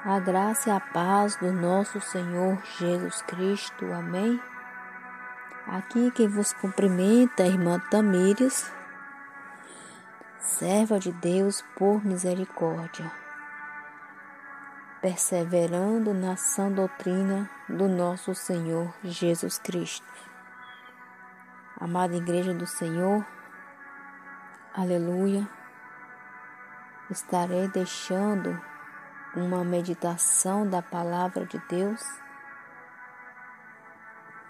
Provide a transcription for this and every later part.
A graça e a paz do nosso Senhor Jesus Cristo. Amém? Aqui quem vos cumprimenta é a irmã Tamires, serva de Deus por misericórdia, perseverando na sã doutrina do nosso Senhor Jesus Cristo. Amada Igreja do Senhor, aleluia, estarei deixando uma meditação da palavra de Deus,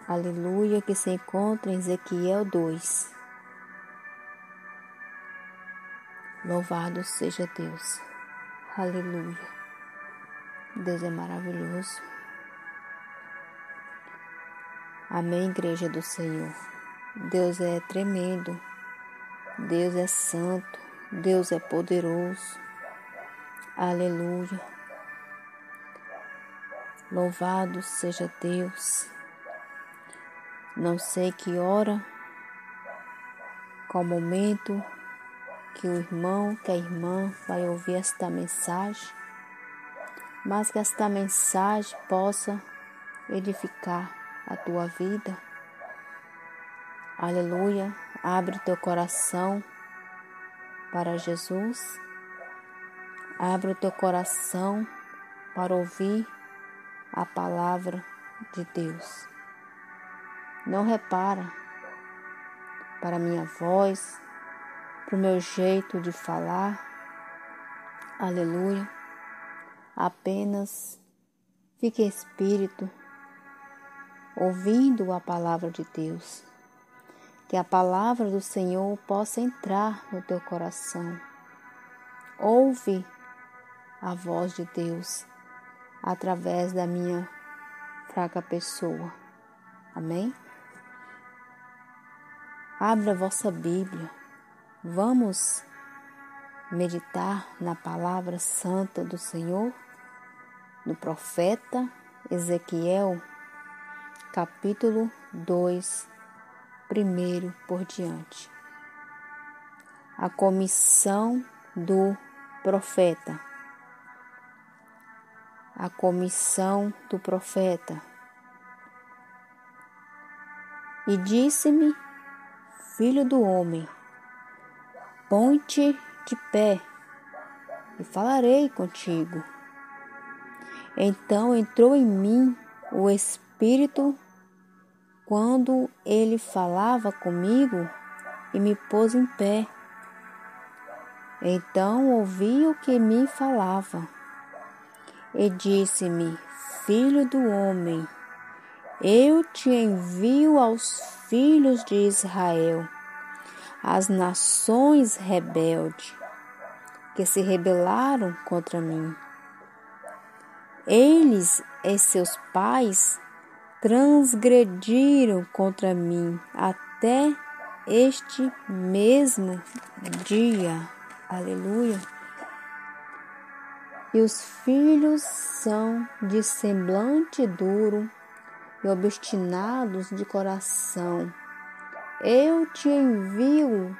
aleluia, que se encontra em Ezequiel 2. Louvado seja Deus, aleluia, Deus é maravilhoso. Amém, Igreja do Senhor. Deus é tremendo, Deus é santo, Deus é poderoso, aleluia. Louvado seja Deus. Não sei que hora, qual momento que o irmão, que a irmã vai ouvir esta mensagem, mas que esta mensagem possa edificar a tua vida. Aleluia. Abre teu coração para Jesus. Abre o teu coração para ouvir a palavra de Deus. Não repara para a minha voz, para o meu jeito de falar. Aleluia. Apenas fique espírito ouvindo a palavra de Deus. Que a palavra do Senhor possa entrar no teu coração. Ouve a voz de Deus através da minha fraca pessoa. Amém? Abra a vossa Bíblia. Vamos meditar na palavra santa do Senhor, do profeta Ezequiel, capítulo 2, primeiro por diante. A comissão do profeta. A comissão do profeta. E disse-me, filho do homem, põe-te de pé e falarei contigo. Então entrou em mim o Espírito quando ele falava comigo e me pôs em pé. Então ouvi o que me falava e disse-me, filho do homem, eu te envio aos filhos de Israel, às nações rebeldes, que se rebelaram contra mim. Eles e seus pais transgrediram contra mim até este mesmo dia. Aleluia. E os filhos são de semblante duro e obstinados de coração. Eu te envio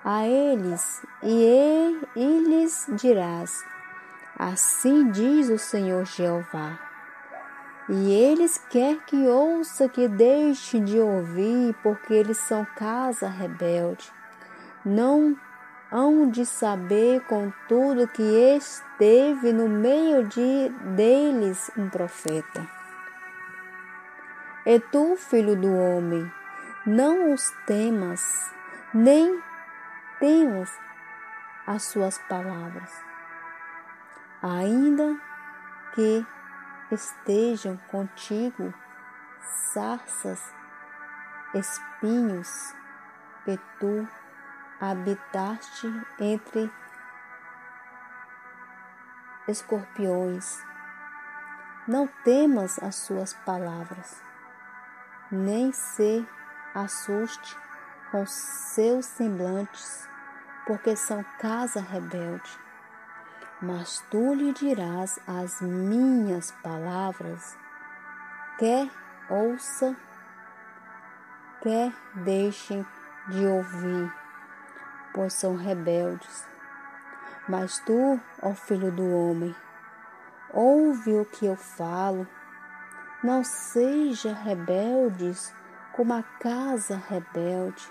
a eles e lhes dirás, assim diz o Senhor Jeová. E eles quer que ouça, que deixe de ouvir, porque eles são casa rebelde. Não hão de saber, contudo, que esteve no meio deles um profeta. E tu, filho do homem, não os temas, nem temas as suas palavras, ainda que estejam contigo sarças, espinhos, que tu habitaste entre escorpiões. Não temas as suas palavras, nem se assuste com seus semblantes, porque são casa rebelde. Mas tu lhe dirás as minhas palavras, quer ouça, quer deixem de ouvir, pois são rebeldes. Mas tu, ó filho do homem, ouve o que eu falo. Não seja rebeldes como a casa rebelde.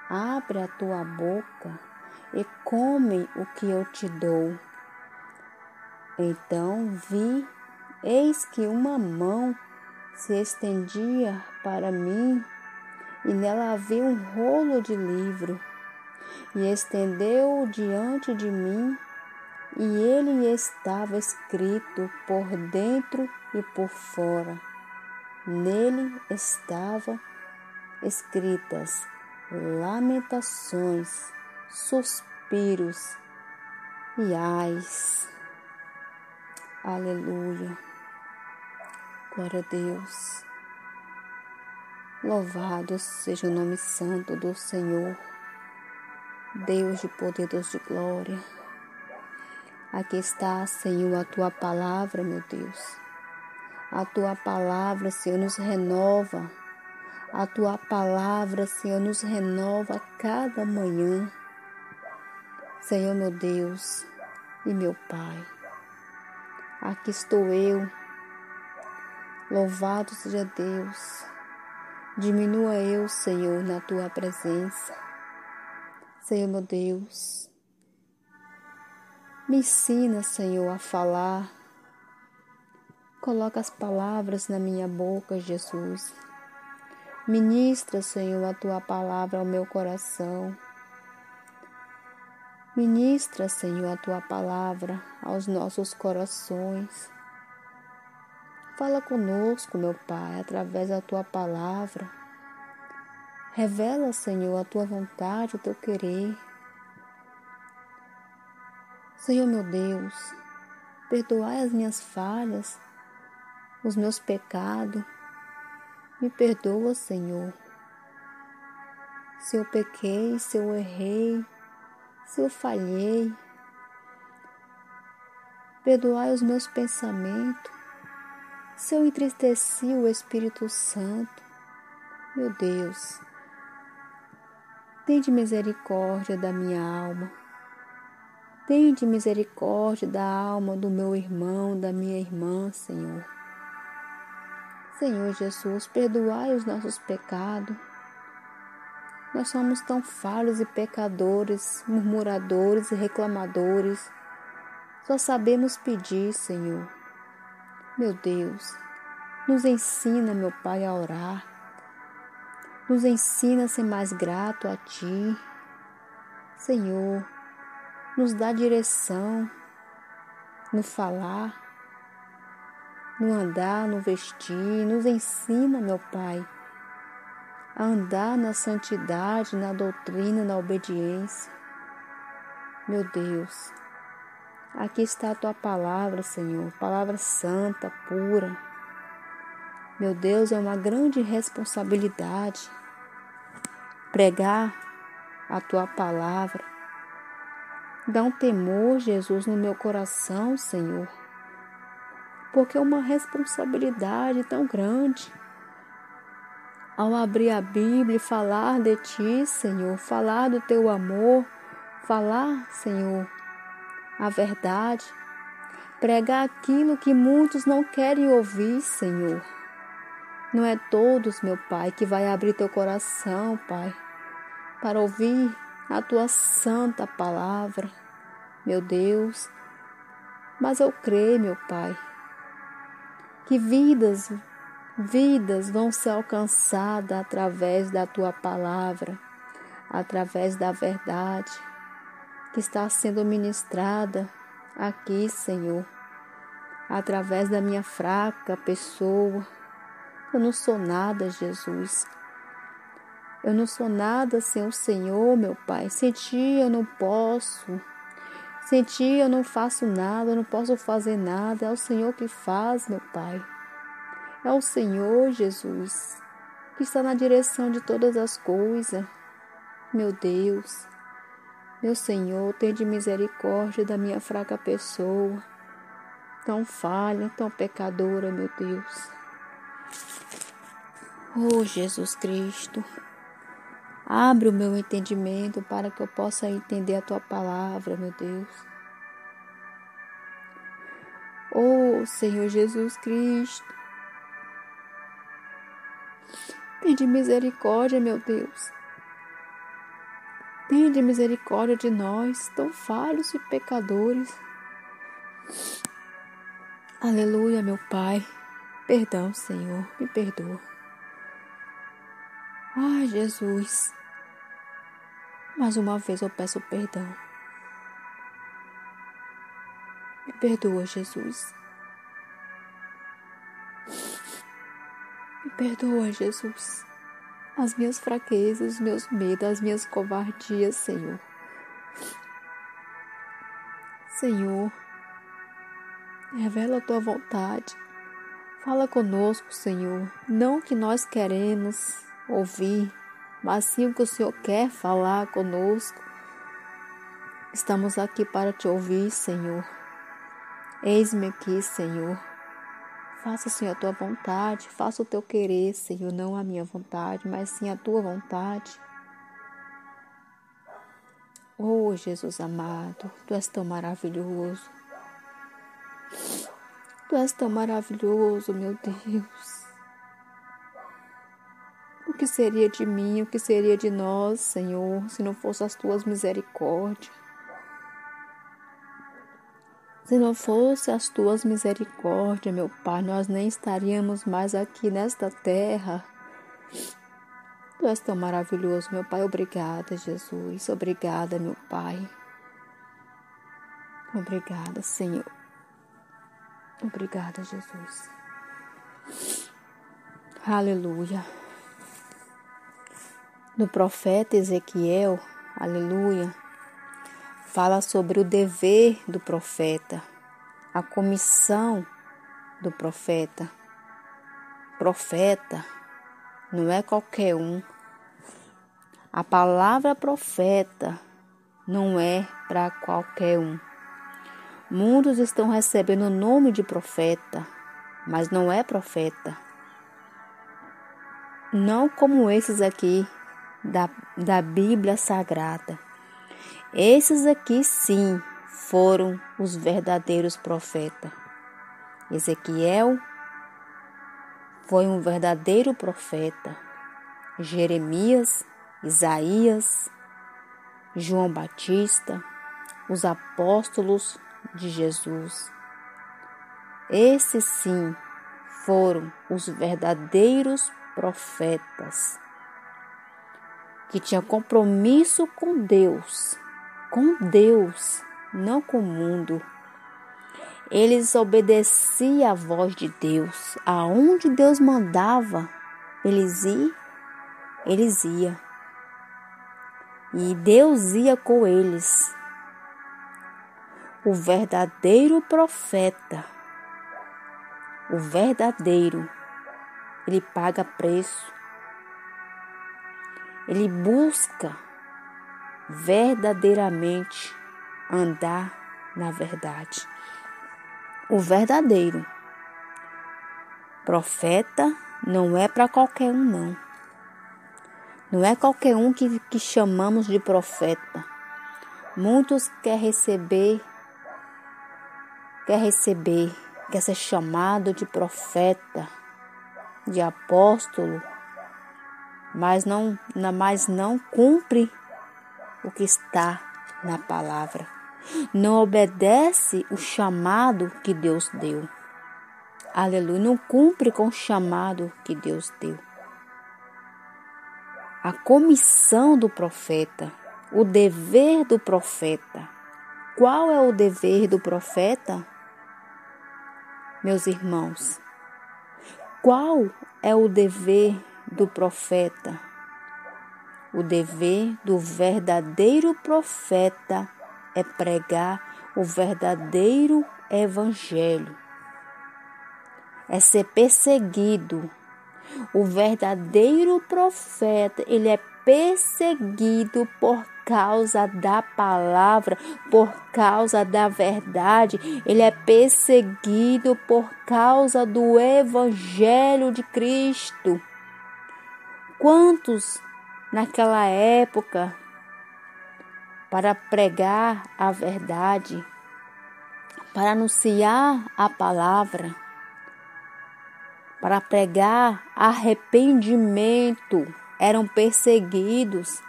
Abre a tua boca e come o que eu te dou. Então vi, eis que uma mão se estendia para mim, e nela havia um rolo de livro, e estendeu diante de mim, e ele estava escrito por dentro e por fora. Nele estavam escritas lamentações, suspiros e ais. Aleluia. Glória a Deus. Louvado seja o nome santo do Senhor, Deus de poder, Deus de glória. Aqui está, Senhor, a tua palavra, meu Deus. A tua palavra, Senhor, nos renova. A tua palavra, Senhor, nos renova a cada manhã. Senhor, meu Deus e meu Pai, aqui estou eu. Louvado seja Deus. Diminua eu, Senhor, na tua presença. Senhor, meu Deus, me ensina, Senhor, a falar. Coloca as palavras na minha boca, Jesus. Ministra, Senhor, a tua palavra ao meu coração. Ministra, Senhor, a tua palavra aos nossos corações. Fala conosco, meu Pai, através da tua palavra. Revela, Senhor, a tua vontade, o teu querer. Senhor, meu Deus, perdoai as minhas falhas, os meus pecados. Me perdoa, Senhor. Se eu pequei, se eu errei, se eu falhei. Perdoai os meus pensamentos. Se eu entristeci o Espírito Santo, meu Deus, tende misericórdia da minha alma. Tende misericórdia da alma do meu irmão, da minha irmã, Senhor. Senhor Jesus, perdoai os nossos pecados. Nós somos tão falhos e pecadores, murmuradores e reclamadores. Só sabemos pedir, Senhor. Meu Deus, nos ensina, meu Pai, a orar. Nos ensina a ser mais grato a Ti. Senhor, nos dá direção no falar, no andar, no vestir. Nos ensina, meu Pai, a andar na santidade, na doutrina, na obediência. Meu Deus, aqui está a Tua palavra, Senhor, palavra santa, pura. Meu Deus, é uma grande responsabilidade pregar a Tua palavra. Dá um temor, Jesus, no meu coração, Senhor, porque é uma responsabilidade tão grande. Ao abrir a Bíblia e falar de Ti, Senhor, falar do Teu amor, falar, Senhor, a verdade, pregar aquilo que muitos não querem ouvir, Senhor. Não é todos, meu Pai, que vai abrir Teu coração, Pai, para ouvir a Tua santa palavra, meu Deus. Mas eu creio, meu Pai, que vidas vão ser alcançadas através da Tua palavra, através da verdade que está sendo ministrada aqui, Senhor, através da minha fraca pessoa. Eu não sou nada, Jesus. Eu não sou nada sem o Senhor, meu Pai. Sem Ti eu não posso. Sem Ti eu não faço nada, eu não posso fazer nada. É o Senhor que faz, meu Pai. É o Senhor, Jesus, que está na direção de todas as coisas. Meu Deus, meu Senhor, tende misericórdia da minha fraca pessoa, tão falha, tão pecadora, meu Deus. Oh, Jesus Cristo, abre o meu entendimento para que eu possa entender a Tua palavra, meu Deus. Oh, Senhor Jesus Cristo, tende misericórdia, meu Deus. Tende misericórdia de nós, tão falhos e pecadores. Aleluia, meu Pai. Perdão, Senhor, me perdoa. Ai, Jesus. Mais uma vez eu peço perdão. Me perdoa, Jesus. Me perdoa, Jesus. As minhas fraquezas, os meus medos, as minhas covardias, Senhor. Senhor, revela a tua vontade. Fala conosco, Senhor. Não o que nós queremos ouvir, mas sim o que o Senhor quer falar conosco. Estamos aqui para te ouvir, Senhor. Eis-me aqui, Senhor. Faça, Senhor, a tua vontade. Faça o teu querer, Senhor. Não a minha vontade, mas sim a tua vontade. Oh, Jesus amado, tu és tão maravilhoso. Tu és tão maravilhoso, meu Deus. O que seria de mim, o que seria de nós, Senhor, se não fossem as tuas misericórdias? Se não fosse as tuas misericórdias, meu Pai, nós nem estaríamos mais aqui nesta terra. Tu és tão maravilhoso, meu Pai. Obrigada, Jesus. Obrigada, meu Pai. Obrigada, Senhor. Obrigada, Jesus. Aleluia. No profeta Ezequiel, aleluia, fala sobre o dever do profeta, a comissão do profeta. Profeta não é qualquer um. A palavra profeta não é para qualquer um. Muitos estão recebendo o nome de profeta, mas não é profeta. Não como esses aqui da Bíblia Sagrada. Esses aqui sim foram os verdadeiros profetas. Ezequiel foi um verdadeiro profeta. Jeremias, Isaías, João Batista, os apóstolos de Jesus. Esses sim foram os verdadeiros profetas que tinham compromisso com Deus, não com o mundo. Eles obedeciam à voz de Deus. Aonde Deus mandava eles iam. E Deus ia com eles. O verdadeiro profeta, ele paga preço. Ele busca verdadeiramente andar na verdade. O verdadeiro profeta não é para qualquer um, não. Não é qualquer um que chamamos de profeta. Muitos quer ser chamado de profeta, de apóstolo, mas não cumpre o que está na palavra. Não obedece o chamado que Deus deu. Aleluia, não cumpre com o chamado que Deus deu. A comissão do profeta, o dever do profeta. Qual é o dever do profeta, meus irmãos? Qual é o dever do profeta? O dever do verdadeiro profeta é pregar o verdadeiro evangelho. É ser perseguido. O verdadeiro profeta, ele é perseguido por causa da palavra, por causa da verdade. Ele é perseguido por causa do evangelho de Cristo. Quantos naquela época, para pregar a verdade, para anunciar a palavra, para pregar arrependimento. Eram perseguidos.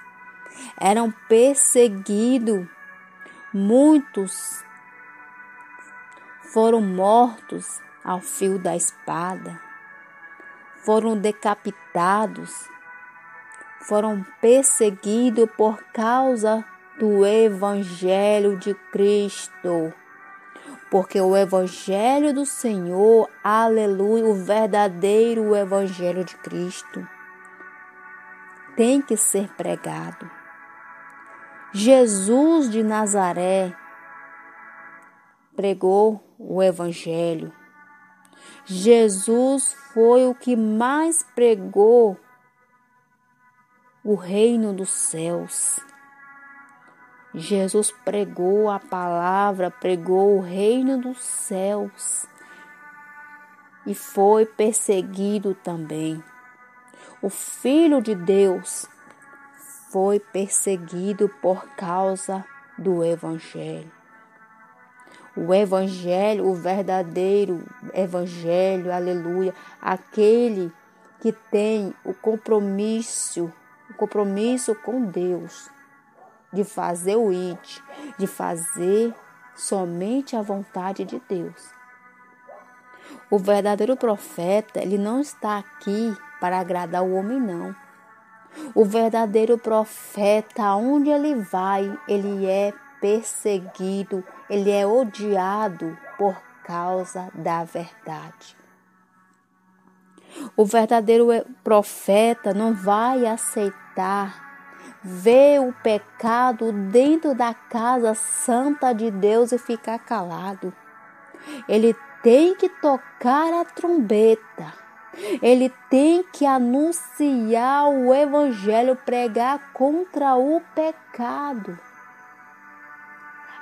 Muitos foram mortos ao fio da espada, foram decapitados, foram perseguidos por causa do Evangelho de Cristo. Porque o Evangelho do Senhor, aleluia, o verdadeiro Evangelho de Cristo, tem que ser pregado. Jesus de Nazaré pregou o Evangelho. Jesus foi o que mais pregou o reino dos céus. Jesus pregou a palavra, pregou o reino dos céus e foi perseguido também. O Filho de Deus foi perseguido por causa do Evangelho. O Evangelho, o verdadeiro Evangelho, aleluia, aquele que tem o compromisso com Deus, de fazer o IT, de fazer somente a vontade de Deus. O verdadeiro profeta, ele não está aqui para agradar o homem, não. O verdadeiro profeta, aonde ele vai, ele é perseguido, ele é odiado por causa da verdade. O verdadeiro profeta não vai aceitar ver o pecado dentro da casa santa de Deus e ficar calado. Ele tem que tocar a trombeta. Ele tem que anunciar o Evangelho, pregar contra o pecado.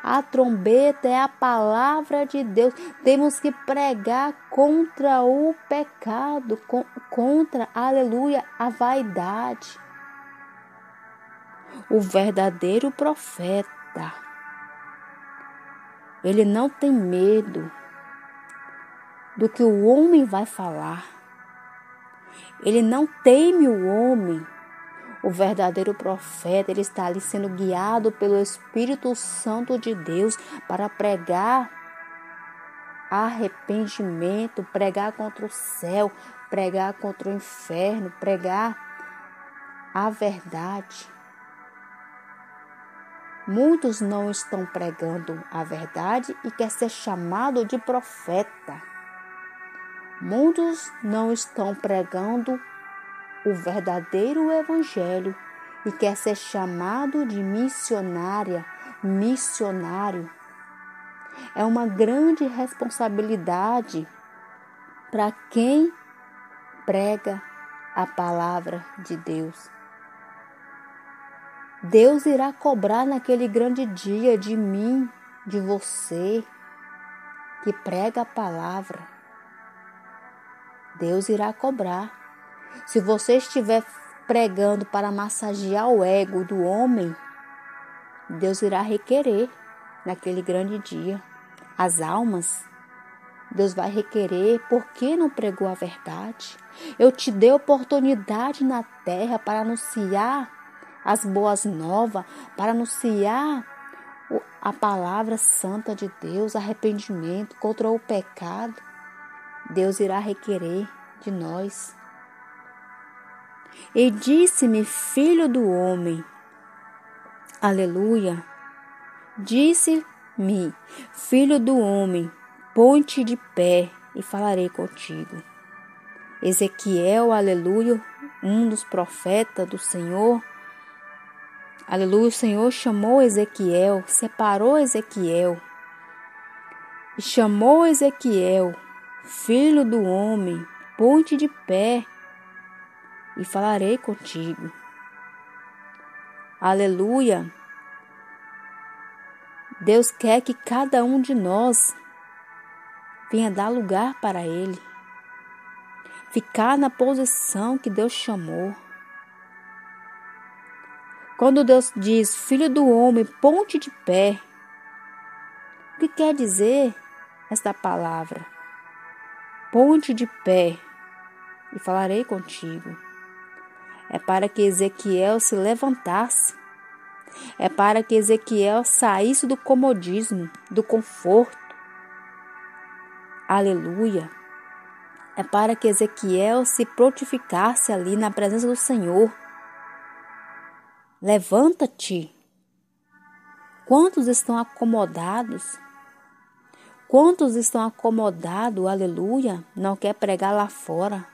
A trombeta é a palavra de Deus. Temos que pregar contra o pecado, contra, aleluia, a vaidade. O verdadeiro profeta, ele não tem medo do que o homem vai falar. Ele não teme o homem. O verdadeiro profeta, ele está ali sendo guiado pelo Espírito Santo de Deus para pregar arrependimento, pregar contra o céu, pregar contra o inferno, pregar a verdade. Muitos não estão pregando a verdade e quer ser chamado de profeta. Muitos não estão pregando o verdadeiro Evangelho e quer ser chamado de missionário. É uma grande responsabilidade para quem prega a palavra de Deus. Deus irá cobrar naquele grande dia de mim, de você, que prega a palavra. Deus irá cobrar. Se você estiver pregando para massagear o ego do homem, Deus irá requerer naquele grande dia as almas. Deus vai requerer, por que não pregou a verdade? Eu te dei oportunidade na terra para anunciar as boas novas, para anunciar a palavra santa de Deus, arrependimento contra o pecado. Deus irá requerer de nós. E disse-me, filho do homem, aleluia, disse-me, filho do homem, põe-te de pé e falarei contigo. Ezequiel, aleluia, um dos profetas do Senhor, aleluia, o Senhor chamou Ezequiel, separou Ezequiel e chamou Ezequiel, filho do homem, põe-te de pé e falarei contigo. Aleluia. Deus quer que cada um de nós venha dar lugar para Ele. Ficar na posição que Deus chamou. Quando Deus diz, filho do homem, ponte de pé. O que quer dizer? esta palavra. Ponte de pé e falarei contigo. É para que Ezequiel se levantasse. É para que Ezequiel saísse do comodismo, do conforto. Aleluia. É para que Ezequiel se prontificasse ali na presença do Senhor. Levanta-te. Quantos estão acomodados? Quantos estão acomodados, aleluia, não quer pregar lá fora,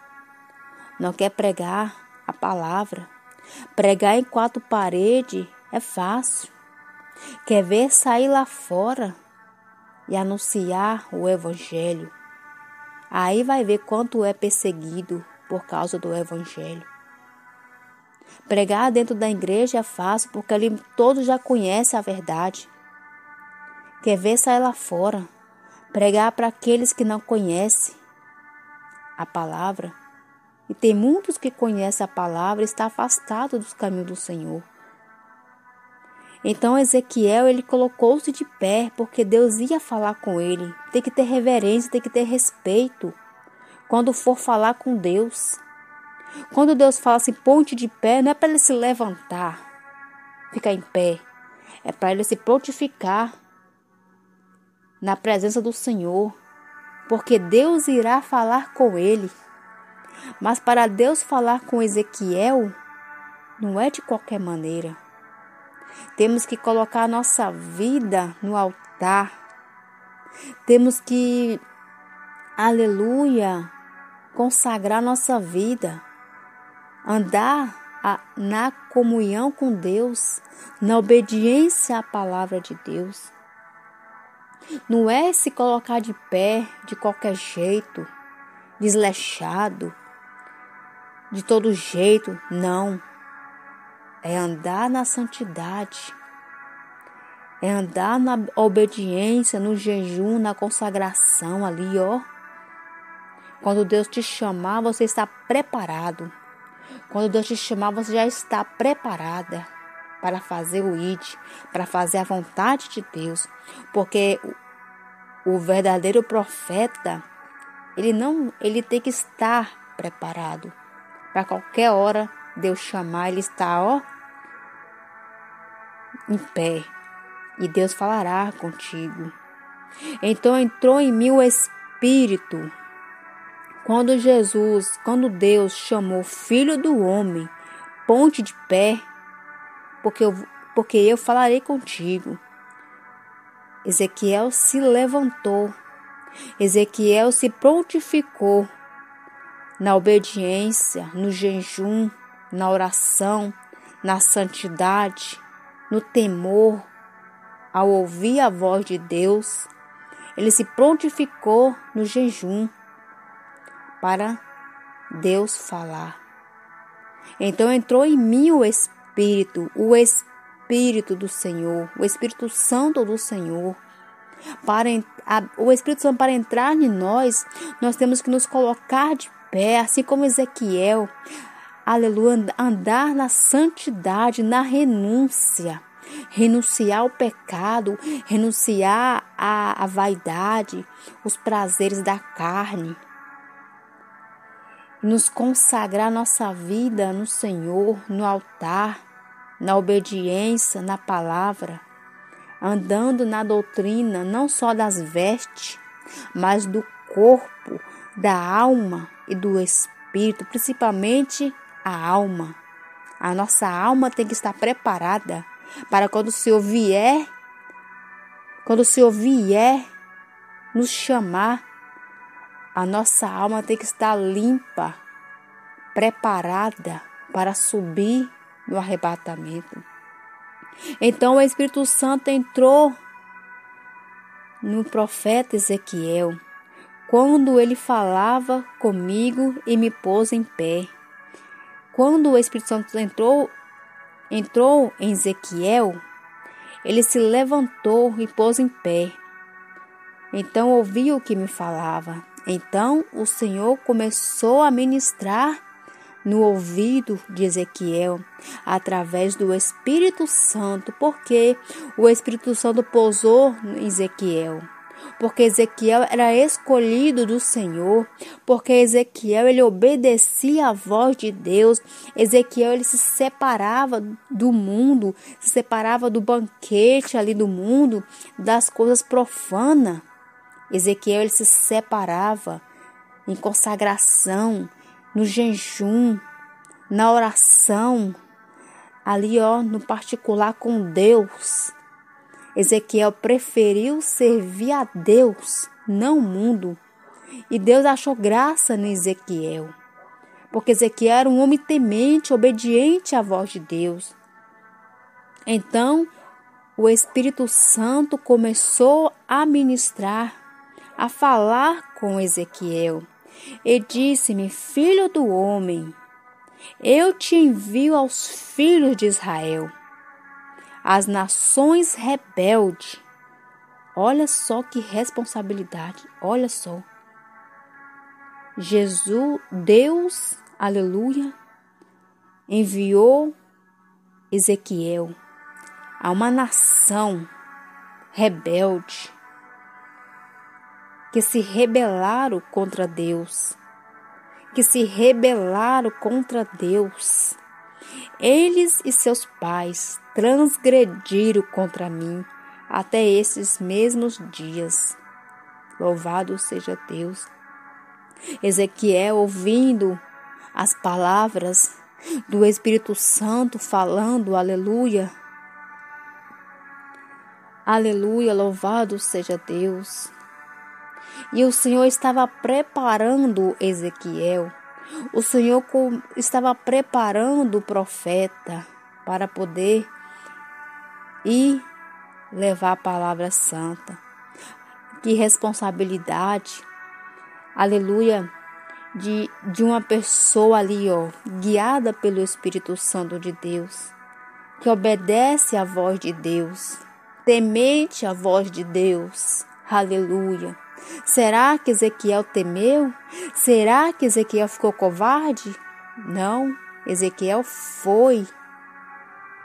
não quer pregar a palavra. Pregar em quatro paredes é fácil. Quer ver sair lá fora e anunciar o evangelho. Aí vai ver quanto é perseguido por causa do evangelho. Pregar dentro da igreja é fácil porque ali todos já conhecem a verdade. Quer ver sair lá fora. Pregar para aqueles que não conhecem a palavra. E tem muitos que conhecem a palavra e estão afastados dos caminhos do Senhor. Então Ezequiel, ele colocou-se de pé, porque Deus ia falar com ele. Tem que ter reverência, tem que ter respeito quando for falar com Deus. Quando Deus fala assim, ponte de pé, não é para ele se levantar, ficar em pé. É para ele se prontificar na presença do Senhor, porque Deus irá falar com ele. Mas para Deus falar com Ezequiel, não é de qualquer maneira. Temos que colocar a nossa vida no altar. Temos que, aleluia, consagrar nossa vida. Andar na comunhão com Deus, na obediência à palavra de Deus. Não é se colocar de pé de qualquer jeito, desleixado, de todo jeito, não. É andar na santidade, é andar na obediência, no jejum, na consagração ali, ó. Quando Deus te chamar, você está preparado. Quando Deus te chamar, você já está preparada para fazer o ID, para fazer a vontade de Deus. Porque o verdadeiro profeta, ele tem que estar preparado. Para qualquer hora Deus chamar, ele está, ó, em pé. E Deus falará contigo. Então entrou em mim o Espírito. Quando Deus chamou Filho do Homem, ponte de pé, porque eu falarei contigo. Ezequiel se levantou. Ezequiel se prontificou na obediência, no jejum, na oração, na santidade, no temor. Ao ouvir a voz de Deus, ele se prontificou no jejum para Deus falar. Então entrou em mim o Espírito do Senhor, o Espírito Santo do Senhor. O Espírito Santo, para entrar em nós temos que nos colocar de pé, assim como Ezequiel. Aleluia, andar na santidade, na renúncia. Renunciar ao pecado, renunciar à vaidade, os prazeres da carne. Nos consagrar nossa vida no Senhor, no altar, na obediência, na palavra, andando na doutrina, não só das vestes, mas do corpo, da alma e do espírito, principalmente a alma. A nossa alma tem que estar preparada para quando o Senhor vier nos chamar, a nossa alma tem que estar limpa, preparada para subir no arrebatamento. Então o Espírito Santo entrou no profeta Ezequiel, quando ele falava comigo e me pôs em pé. Quando o Espírito Santo entrou em Ezequiel, ele se levantou e pôs em pé. Então ouvi o que me falava. Então o Senhor começou a ministrar no ouvido de Ezequiel, através do Espírito Santo, porque o Espírito Santo pousou em Ezequiel. porque Ezequiel era escolhido do Senhor, porque Ezequiel ele obedecia à voz de Deus. Ezequiel ele se separava do mundo, se separava do banquete ali do mundo, das coisas profanas. Ezequiel ele se separava em consagração, no jejum, na oração, ali no particular com Deus. Ezequiel preferiu servir a Deus, não o mundo. E Deus achou graça em Ezequiel, porque Ezequiel era um homem temente, obediente à voz de Deus. Então, o Espírito Santo começou a ministrar, a falar com Ezequiel. E disse-me: filho do homem, eu te envio aos filhos de Israel, as nações rebeldes. Olha só que responsabilidade, olha só. Deus, aleluia, enviou Ezequiel a uma nação rebelde que se rebelaram contra Deus, Eles e seus pais transgrediram contra mim até esses mesmos dias. Louvado seja Deus. Ezequiel, ouvindo as palavras do Espírito Santo falando, aleluia. Aleluia, louvado seja Deus. E o Senhor estava preparando Ezequiel. O Senhor estava preparando o profeta para poder ir levar a palavra santa. Que responsabilidade, aleluia, de uma pessoa ali, guiada pelo Espírito Santo de Deus, que obedece à voz de Deus, temente à voz de Deus, aleluia. Será que Ezequiel temeu? Será que Ezequiel ficou covarde? Não, Ezequiel foi,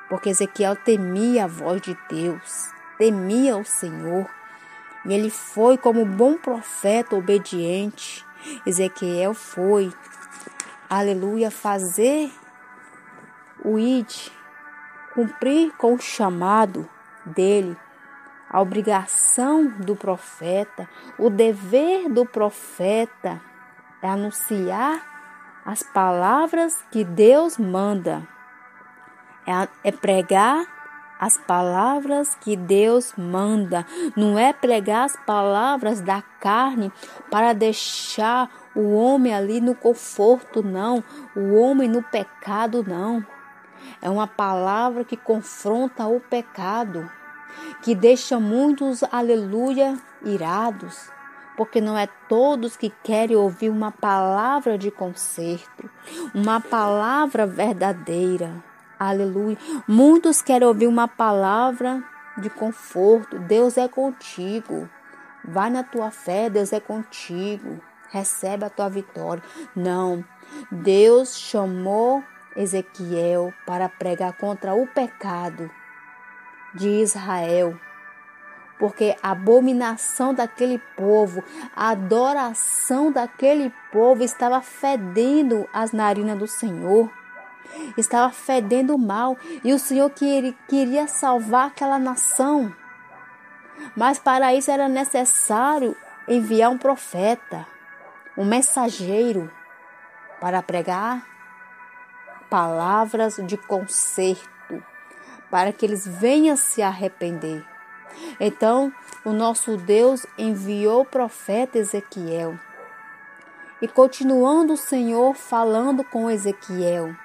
porque Ezequiel temia a voz de Deus, temia o Senhor, e ele foi como bom profeta obediente. Ezequiel foi, aleluia, fazer o cumprir com o chamado dele, a obrigação do profeta, o dever do profeta é anunciar as palavras que Deus manda, é pregar as palavras que Deus manda, não é pregar as palavras da carne para deixar o homem ali no conforto, não, o homem no pecado, não. É uma palavra que confronta o pecado, que deixa muitos, aleluia, irados, porque não é todos que querem ouvir uma palavra de conserto, uma palavra verdadeira, aleluia. Muitos querem ouvir uma palavra de conforto. Deus é contigo, vai na tua fé, Deus é contigo, recebe a tua vitória. Não, Deus chamou Ezequiel para pregar contra o pecado de Israel, porque a abominação daquele povo, a adoração daquele povo estava fedendo as narinas do Senhor, estava fedendo mal, e o Senhor queria salvar aquela nação, mas para isso era necessário enviar um profeta, um mensageiro, para pregar palavras de conserto, para que eles venham se arrepender. Então, o nosso Deus enviou o profeta Ezequiel. E continuando o Senhor falando com Ezequiel.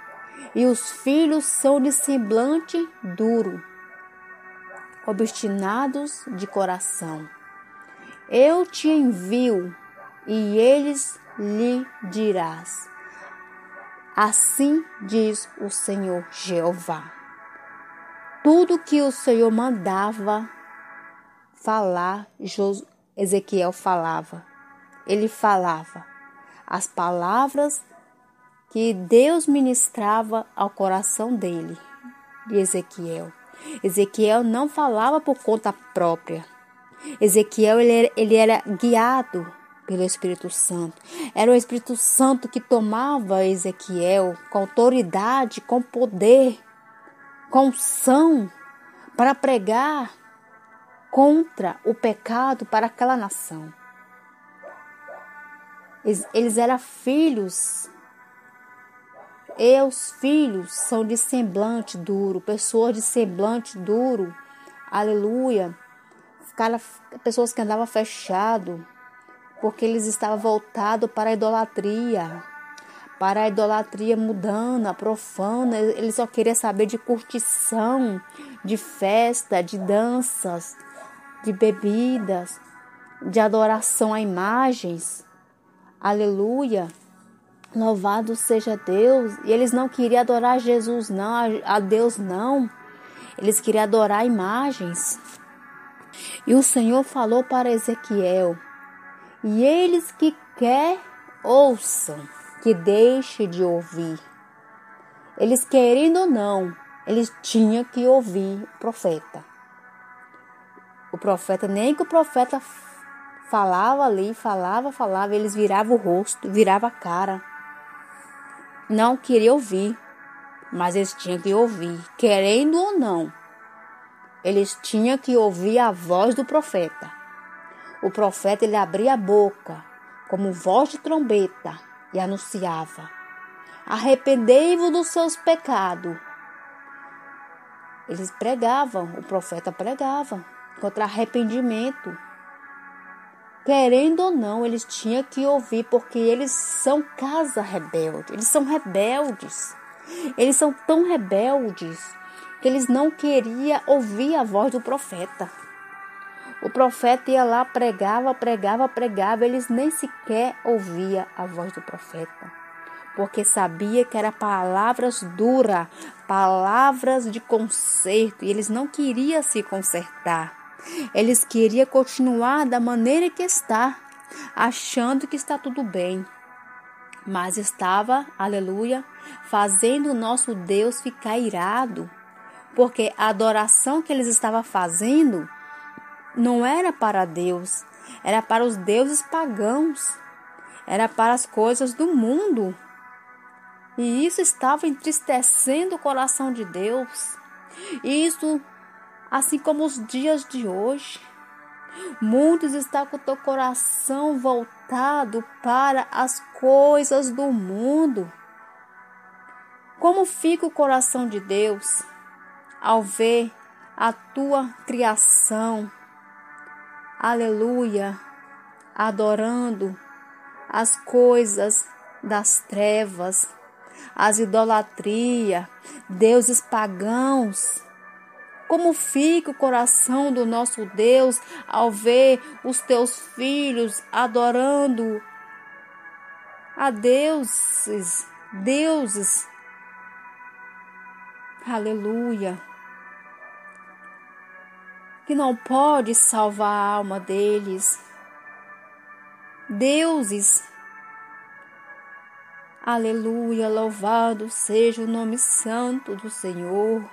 E os filhos são de semblante duro, obstinados de coração. Eu te envio, e eles lhe dirás: assim diz o Senhor Jeová. Tudo que o Senhor mandava falar, Ezequiel falava. Ele falava as palavras que Deus ministrava ao coração dele, de Ezequiel. Ezequiel não falava por conta própria. Ezequiel, ele era guiado pelo Espírito Santo. Era o Espírito Santo que tomava Ezequiel com autoridade, com poder, com unção, para pregar contra o pecado para aquela nação. Eles eram filhos. E os filhos são de semblante duro, pessoas de semblante duro. Aleluia. Pessoas que andavam fechado, porque eles estavam voltados para a idolatria. Para a idolatria mundana, profana. Eles só queriam saber de curtição, de festa, de danças, de bebidas, de adoração a imagens. Aleluia. Louvado seja Deus. E eles não queriam adorar Jesus não, a Deus não. Eles queriam adorar imagens. E o Senhor falou para Ezequiel: e eles que quer ouçam, que deixe de ouvir. Eles querendo ou não, eles tinham que ouvir o profeta. O profeta, nem que o profeta falava ali, falava, eles viravam o rosto, viravam a cara. Não queria ouvir, mas eles tinham que ouvir, querendo ou não. Eles tinham que ouvir a voz do profeta. O profeta, ele abria a boca como voz de trombeta e anunciava: arrependei-vos dos seus pecados. Eles pregavam, o profeta pregava contra arrependimento. Querendo ou não, eles tinham que ouvir, porque eles são casa rebelde. Eles são rebeldes. Eles são tão rebeldes que eles não queriam ouvir a voz do profeta. O profeta ia lá, pregava. Eles nem sequer ouviam a voz do profeta, porque sabia que eram palavras duras, palavras de conserto, e eles não queriam se consertar. Eles queriam continuar da maneira que está, achando que está tudo bem. Mas estava, aleluia, fazendo o nosso Deus ficar irado, porque a adoração que eles estavam fazendo não era para Deus, era para os deuses pagãos, era para as coisas do mundo. E isso estava entristecendo o coração de Deus. Isso, assim como os dias de hoje, muitos estão com o teu coração voltado para as coisas do mundo. Como fica o coração de Deus ao ver a tua criação, aleluia, adorando as coisas das trevas, as idolatrias, deuses pagãos? Como fica o coração do nosso Deus ao ver os teus filhos adorando a deuses, aleluia, que não pode salvar a alma deles, deuses, aleluia, louvado seja o nome santo do Senhor.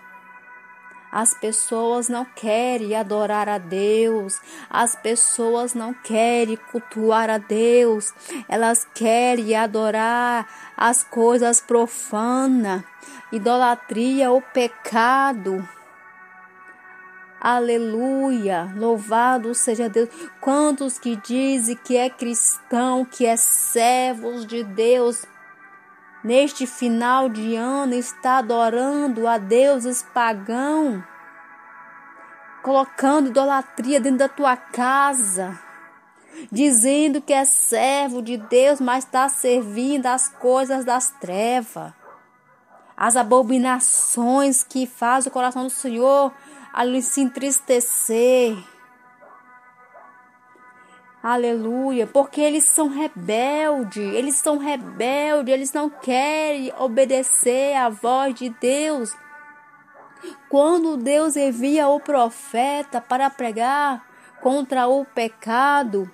As pessoas não querem adorar a Deus, as pessoas não querem cultuar a Deus, elas querem adorar as coisas profanas, idolatria, o pecado. Aleluia, louvado seja Deus. Quantos que dizem que é cristão, que é servos de Deus, neste final de ano está adorando a deuses pagãos, colocando idolatria dentro da tua casa, dizendo que é servo de Deus, mas está servindo as coisas das trevas, as abominações que faz o coração do Senhor ali se entristecer. Aleluia, porque eles são rebeldes, eles não querem obedecer à voz de Deus. Quando Deus envia o profeta para pregar contra o pecado,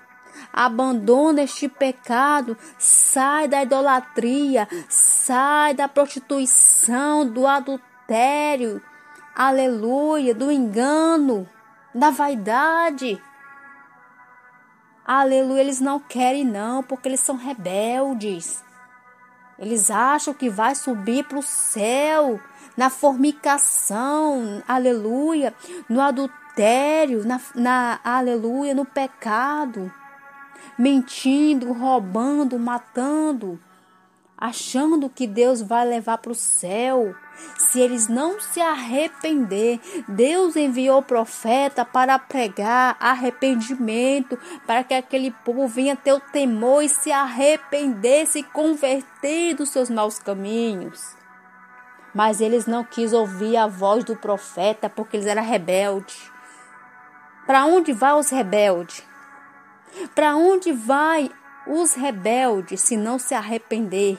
abandona este pecado, sai da idolatria, sai da prostituição, do adultério, aleluia, do engano, da vaidade. Aleluia, eles não querem não, porque eles são rebeldes. Eles acham que vai subir para o céu, na fornicação, aleluia, no adultério, aleluia, no pecado, mentindo, roubando, matando, achando que Deus vai levar para o céu. Se eles não se arrepender, Deus enviou o profeta para pregar arrependimento, para que aquele povo venha ter o temor e se arrepender, se converter dos seus maus caminhos. Mas eles não quis ouvir a voz do profeta, porque eles eram rebeldes. Para onde vai os rebeldes? Para onde vai os rebeldes se não se arrepender?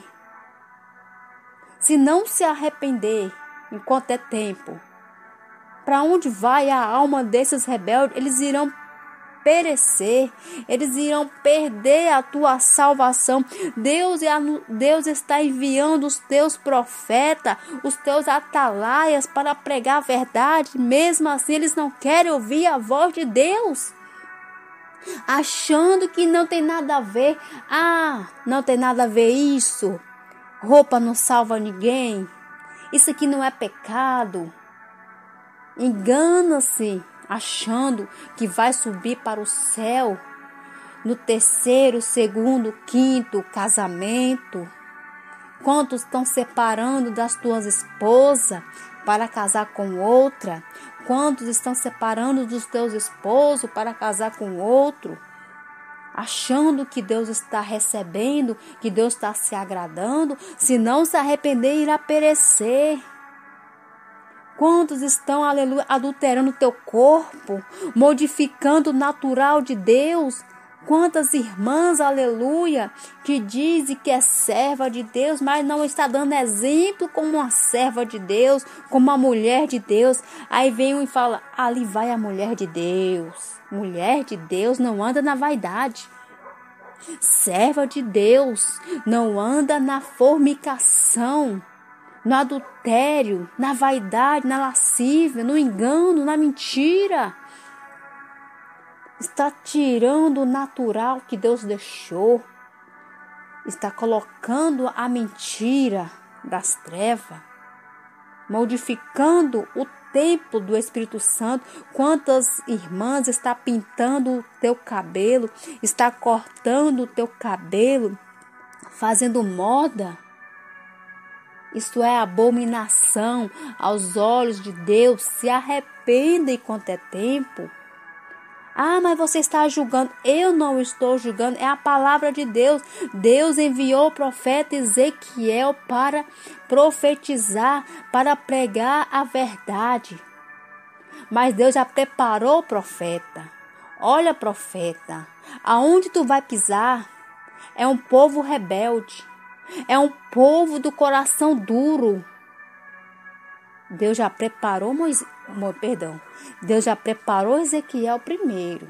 Se não se arrepender enquanto é tempo, para onde vai a alma desses rebeldes? Eles irão perecer, eles irão perder a tua salvação. Deus está enviando os teus profetas, os teus atalaias para pregar a verdade. Mesmo assim, eles não querem ouvir a voz de Deus, achando que não tem nada a ver. Não tem nada a ver isso. Roupa não salva ninguém. Isso aqui não é pecado. Engana-se, achando que vai subir para o céu no terceiro, segundo, quinto casamento. Quantos estão separando das tuas esposas para casar com outra? Quantos estão separando dos teus esposos para casar com outro? Achando que Deus está recebendo, que Deus está se agradando. Se não se arrepender, irá perecer. Quantos estão, aleluia, adulterando o teu corpo, modificando o natural de Deus? Quantas irmãs, aleluia, que dizem que é serva de Deus, mas não está dando exemplo como uma serva de Deus, como uma mulher de Deus. Aí vem um e fala, ali vai a mulher de Deus. Mulher de Deus não anda na vaidade. Serva de Deus não anda na fornicação, no adultério, na vaidade, na lascívia, no engano, na mentira. Está tirando o natural que Deus deixou. Está colocando a mentira das trevas, modificando o templo do Espírito Santo. Quantas irmãs está pintando o teu cabelo, está cortando o teu cabelo, fazendo moda? Isso é abominação aos olhos de Deus. Se arrependa enquanto é tempo. Mas você está julgando. Eu não estou julgando, é a palavra de Deus. Deus enviou o profeta Ezequiel para profetizar, para pregar a verdade. Mas Deus já preparou o profeta. Olha, profeta, aonde tu vai pisar é um povo rebelde, é um povo do coração duro. Deus já preparou Deus já preparou Ezequiel primeiro.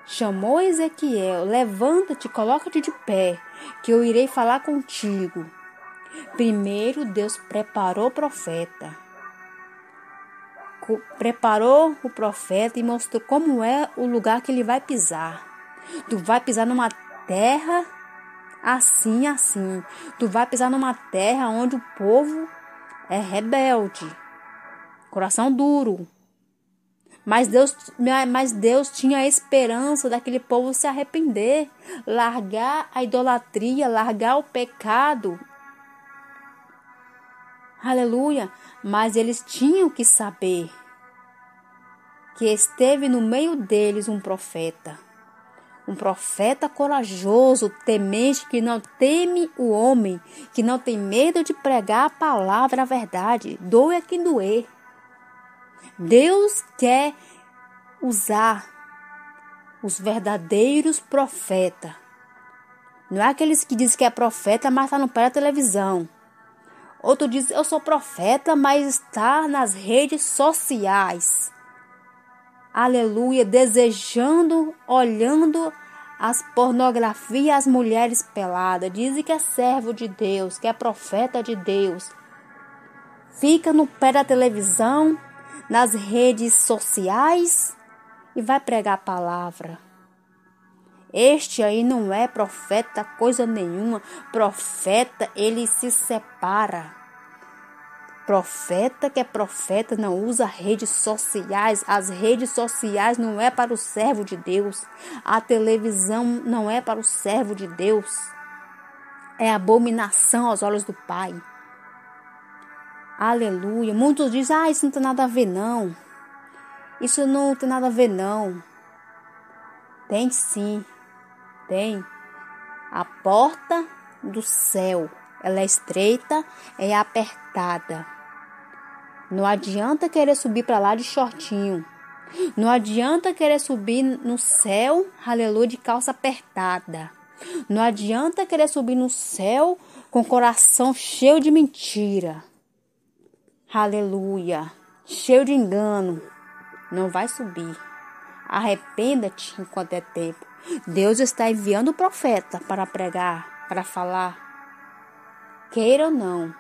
Chamou Ezequiel, levanta-te, coloca-te de pé, que eu irei falar contigo. Primeiro Deus preparou o profeta. Preparou o profeta e mostrou como é o lugar que ele vai pisar. Tu vai pisar numa terra assim, assim. Tu vai pisar numa terra onde o povo é rebelde, coração duro. Mas Deus tinha a esperança daquele povo se arrepender, largar a idolatria, largar o pecado. Aleluia. Mas eles tinham que saber que esteve no meio deles um profeta corajoso, temente, que não teme o homem, que não tem medo de pregar a palavra, a verdade, doa quem doer. Deus quer usar os verdadeiros profetas. Não é aqueles que dizem que é profeta, mas está no pé da televisão. Outro diz, eu sou profeta, mas está nas redes sociais. Aleluia, desejando, olhando as pornografias, as mulheres peladas. Dizem que é servo de Deus, que é profeta de Deus. Fica no pé da televisão, nas redes sociais e vai pregar a palavra. Este aí não é profeta coisa nenhuma. Profeta, ele se separa. Profeta que é profeta não usa redes sociais. As redes sociais não é para o servo de Deus. A televisão não é para o servo de Deus. É abominação aos olhos do Pai. Aleluia. Muitos dizem, isso não tem nada a ver não. Isso não tem nada a ver não. Tem sim. Tem. A porta do céu, ela é estreita, é apertada. Não adianta querer subir para lá de shortinho. Não adianta querer subir no céu, aleluia, de calça apertada. Não adianta querer subir no céu com o coração cheio de mentira. Aleluia. Cheio de engano. Não vai subir. Arrependa-te enquanto é tempo. Deus está enviando o profeta para pregar, para falar. Queira ou não.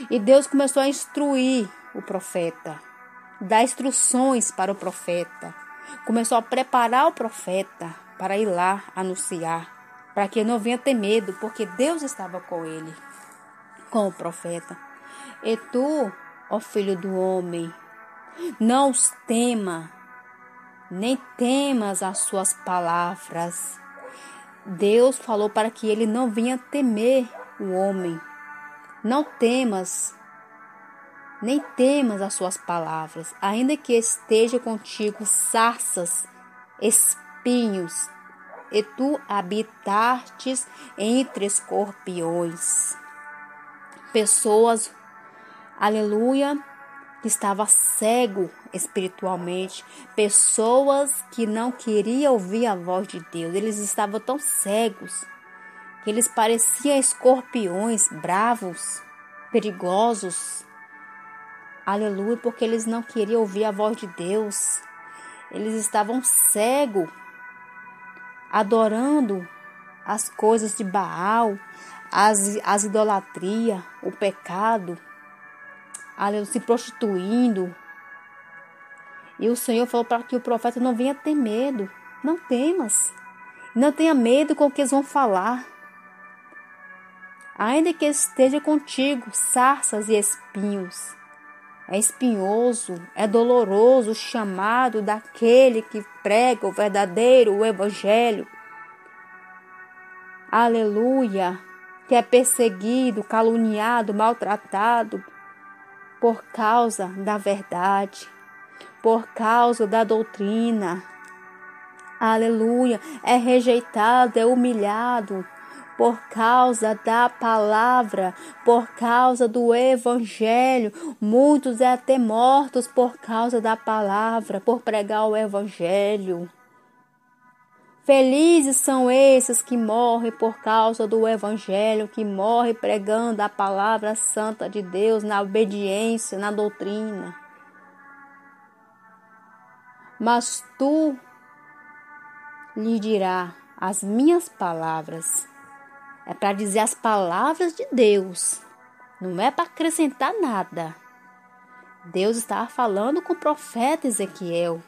E Deus começou a instruir o profeta. Dar instruções para o profeta. Começou a preparar o profeta para ir lá anunciar. Para que ele não venha ter medo, porque Deus estava com ele. Com o profeta. E tu, ó filho do homem, não os tema, nem temas as suas palavras. Deus falou para que ele não venha temer o homem. Não temas, nem temas as suas palavras, ainda que esteja contigo sarças, espinhos, e tu habitastes entre escorpiões. Pessoas, aleluia, que estava cego espiritualmente, pessoas que não queriam ouvir a voz de Deus, eles estavam tão cegos que eles pareciam escorpiões bravos, perigosos, aleluia, porque eles não queriam ouvir a voz de Deus, eles estavam cegos, adorando as coisas de Baal, as idolatrias, o pecado, aleluia, se prostituindo. E o Senhor falou para que o profeta não venha ter medo. Não temas. Não tenha medo com o que eles vão falar. Ainda que esteja contigo sarças e espinhos. É espinhoso, é doloroso o chamado daquele que prega o verdadeiro evangelho. Aleluia. Que é perseguido, caluniado, maltratado por causa da verdade. Por causa da doutrina, aleluia, é rejeitado, é humilhado, por causa da palavra, por causa do evangelho, muitos é até mortos por causa da palavra, por pregar o evangelho. Felizes são esses que morrem por causa do evangelho, que morrem pregando a palavra santa de Deus, na obediência, na doutrina. Mas tu lhe dirá as minhas palavras. É para dizer as palavras de Deus. Não é para acrescentar nada. Deus estava falando com o profeta Ezequiel.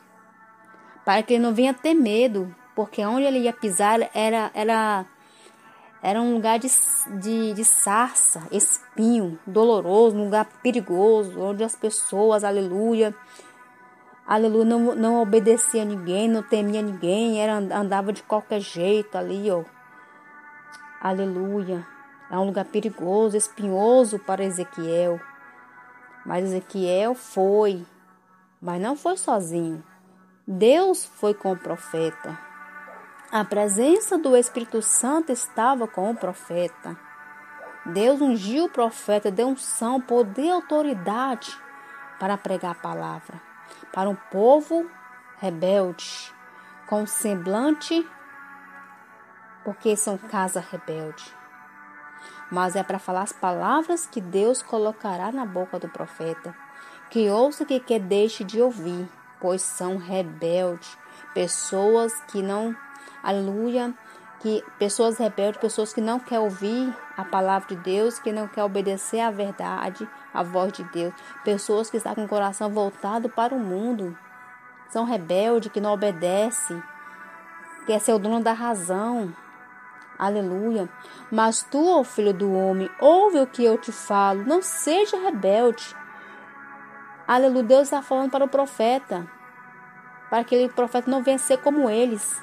Para que ele não venha ter medo. Porque onde ele ia pisar era um lugar de sarça, espinho, doloroso, um lugar perigoso. Onde as pessoas, aleluia, não obedecia a ninguém, não temia ninguém, andava de qualquer jeito ali, ó. Aleluia. É um lugar perigoso, espinhoso para Ezequiel. Mas Ezequiel foi, mas não foi sozinho. Deus foi com o profeta. A presença do Espírito Santo estava com o profeta. Deus ungiu o profeta, deu unção, poder e autoridade para pregar a palavra. Para um povo rebelde, com semblante, porque são casa rebelde. Mas é para falar as palavras que Deus colocará na boca do profeta. Que ouça que deixe de ouvir, pois são rebeldes. Pessoas que não, aleluia, pessoas rebeldes, pessoas que não querem ouvir a palavra de Deus, que não querem obedecer à verdade, à voz de Deus. Pessoas que estão com o coração voltado para o mundo. São rebeldes, que não obedecem. quer ser o dono da razão. Aleluia. Mas tu, ó filho do homem, ouve o que eu te falo, não seja rebelde. Aleluia. Deus está falando para o profeta, para que o profeta não venha ser como eles,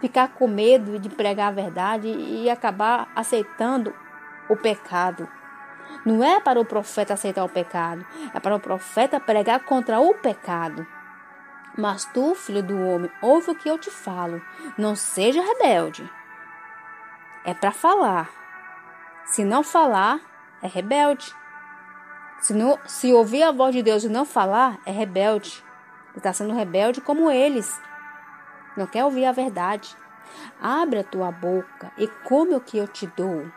ficar com medo de pregar a verdade e acabar aceitando o pecado. Não é para o profeta aceitar o pecado, é para o profeta pregar contra o pecado. Mas tu, filho do homem, ouve o que eu te falo, não seja rebelde. É para falar. Se não falar, é rebelde. Se ouvir a voz de Deus e não falar, é rebelde. Ele está sendo rebelde como eles. Não quer ouvir a verdade. Abre a tua boca e come o que eu te dou.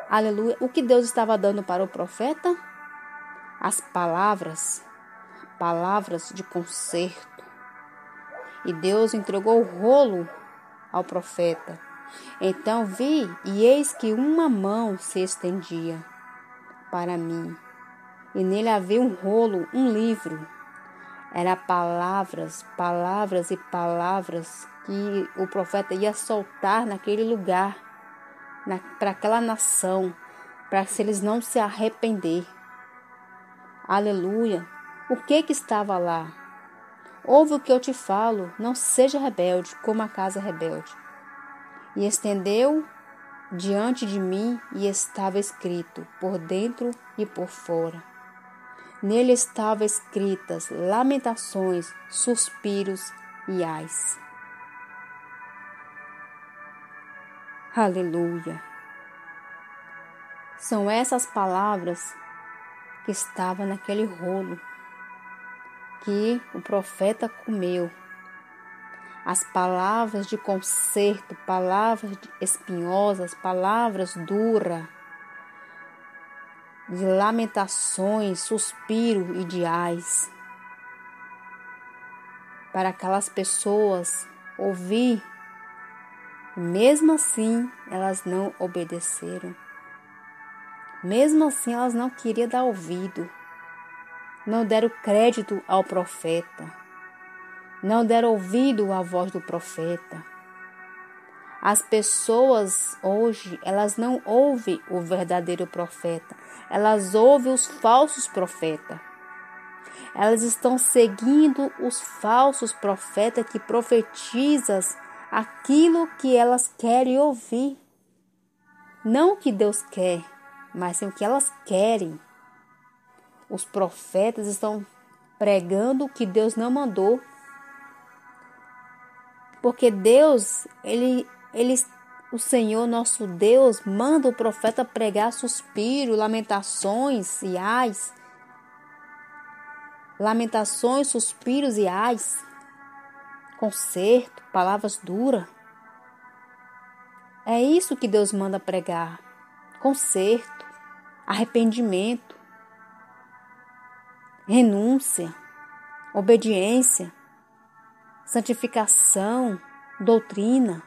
Aleluia. O que Deus estava dando para o profeta? As palavras de conserto. E Deus entregou o rolo ao profeta. Então vi, e eis que uma mão se estendia para mim. E nele havia um rolo, um livro. Era palavras e palavras que o profeta ia soltar naquele lugar, para aquela nação, para se eles não se arrepender. Aleluia. O que estava lá? Ouve o que eu te falo, não seja rebelde, como a casa rebelde. E estendeu diante de mim e estava escrito, por dentro e por fora. Nele estavam escritas lamentações, suspiros e ais. Aleluia. São essas palavras que estavam naquele rolo que o profeta comeu. As palavras de conserto, palavras espinhosas, palavras duras, de lamentações, suspiro e de ais. Para aquelas pessoas ouvir, mesmo assim elas não obedeceram. Mesmo assim elas não queriam dar ouvido. Não deram crédito ao profeta. Não deram ouvido à voz do profeta. As pessoas hoje, elas não ouvem o verdadeiro profeta. Elas ouvem os falsos profetas. Elas estão seguindo os falsos profetas que profetizam aquilo que elas querem ouvir. Não o que Deus quer, mas sim o que elas querem. Os profetas estão pregando o que Deus não mandou. Porque Deus, o Senhor nosso Deus, manda o profeta pregar suspiro, lamentações e ais. Lamentações, suspiros e ais. Conserto, palavras duras. É isso que Deus manda pregar. Conserto, arrependimento, renúncia, obediência, santificação, doutrina.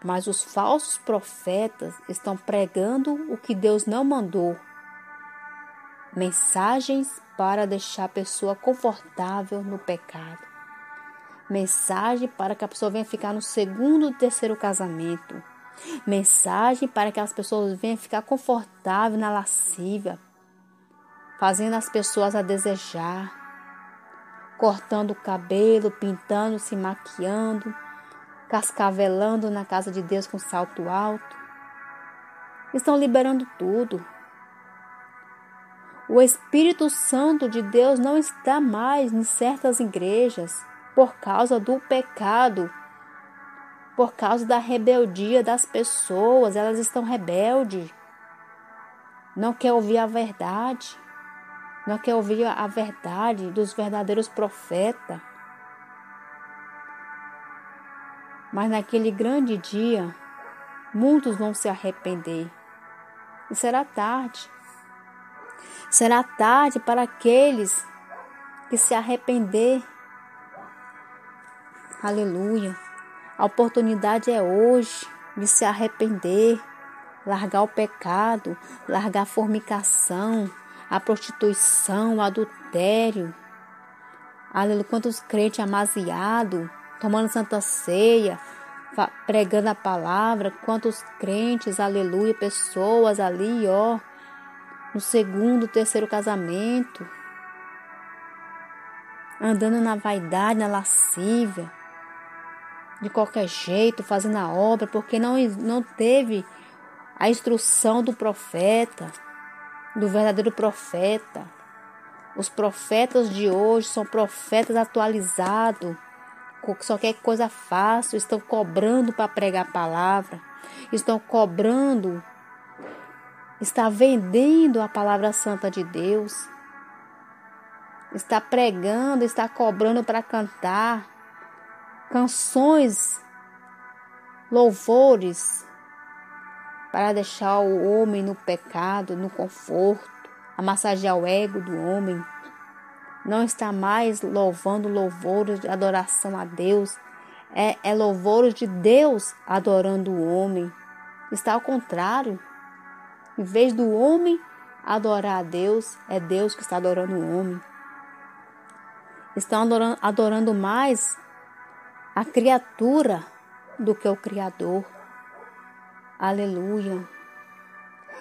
Mas os falsos profetas estão pregando o que Deus não mandou. Mensagens para deixar a pessoa confortável no pecado. Mensagem para que a pessoa venha ficar no segundo e terceiro casamento. Mensagem para que as pessoas venham ficar confortável na lascívia. Fazendo as pessoas a desejar. Cortando o cabelo, pintando, se maquiando. Cascavelando na casa de Deus com salto alto. Estão liberando tudo. O Espírito Santo de Deus não está mais em certas igrejas por causa do pecado, por causa da rebeldia das pessoas. Elas estão rebeldes, não quer ouvir a verdade, não quer ouvir a verdade dos verdadeiros profetas. Mas naquele grande dia, muitos vão se arrepender e será tarde. Será tarde para aqueles que se arrepender. Aleluia. A oportunidade é hoje de se arrepender, largar o pecado, largar a fornicação, a prostituição, o adultério. Aleluia. Quantos crentes amaziados, tomando santa ceia, pregando a palavra. Quantos crentes, aleluia, pessoas ali, ó, no segundo, terceiro casamento, andando na vaidade, na lascívia, de qualquer jeito, fazendo a obra, porque não teve a instrução do profeta, do verdadeiro profeta. Os profetas de hoje são profetas atualizados, só quer coisa fácil, estão cobrando para pregar a palavra, estão cobrando, está vendendo a palavra santa de Deus, está pregando, está cobrando para cantar canções, louvores, para deixar o homem no pecado, no conforto, a massagear o ego do homem. Não está mais louvando louvores de adoração a Deus. É louvores de Deus adorando o homem. Está ao contrário. Em vez do homem adorar a Deus, é Deus que está adorando o homem. Estão adorando mais a criatura do que o Criador. Aleluia.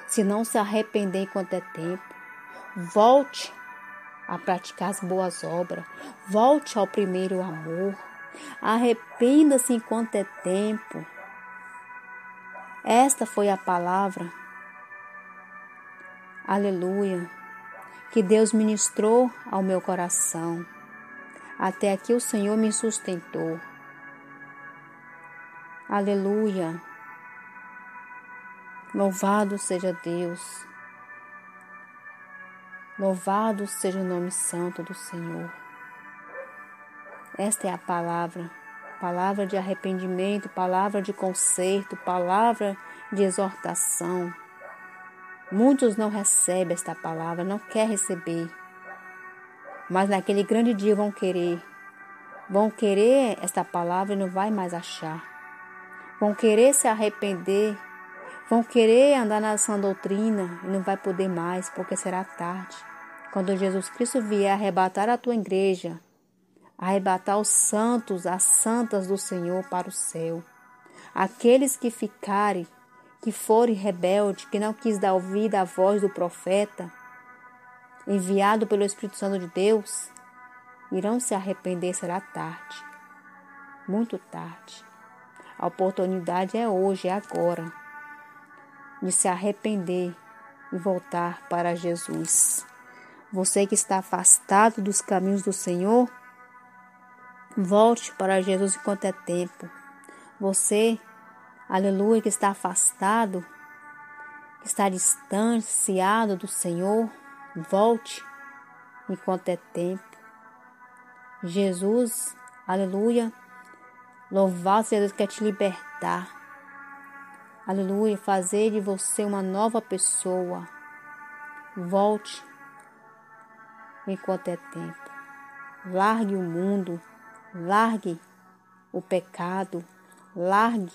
Se não se arrepender enquanto é tempo, volte a praticar as boas obras, volte ao primeiro amor, arrependa-se enquanto é tempo. Esta foi a palavra, aleluia, que Deus ministrou ao meu coração. Até aqui o Senhor me sustentou. Aleluia. Louvado seja Deus. Louvado seja o nome santo do Senhor. Esta é a palavra. Palavra de arrependimento, palavra de conserto, palavra de exortação. Muitos não recebem esta palavra, não querem receber. Mas naquele grande dia vão querer. Vão querer esta palavra e não vai mais achar. Vão querer se arrepender. Vão querer andar na sã doutrina e não vai poder mais, porque será tarde. Quando Jesus Cristo vier arrebatar a tua igreja, arrebatar os santos, as santas do Senhor para o céu. Aqueles que ficarem, que forem rebeldes, que não quis dar ouvido à voz do profeta, enviado pelo Espírito Santo de Deus, irão se arrepender, será tarde. Muito tarde. A oportunidade é hoje, é agora, de se arrepender e voltar para Jesus. Você que está afastado dos caminhos do Senhor, volte para Jesus enquanto é tempo. Você, aleluia, que está afastado, que está distanciado do Senhor, volte enquanto é tempo. Jesus, aleluia, louvado seja Deus, quer te libertar. Aleluia, fazer de você uma nova pessoa. Volte enquanto é tempo. Largue o mundo, largue o pecado, largue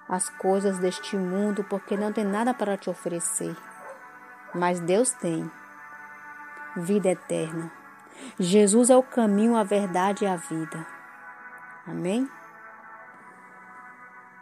as coisas deste mundo, porque não tem nada para te oferecer. Mas Deus tem vida eterna. Jesus é o caminho, a verdade e a vida. Amém?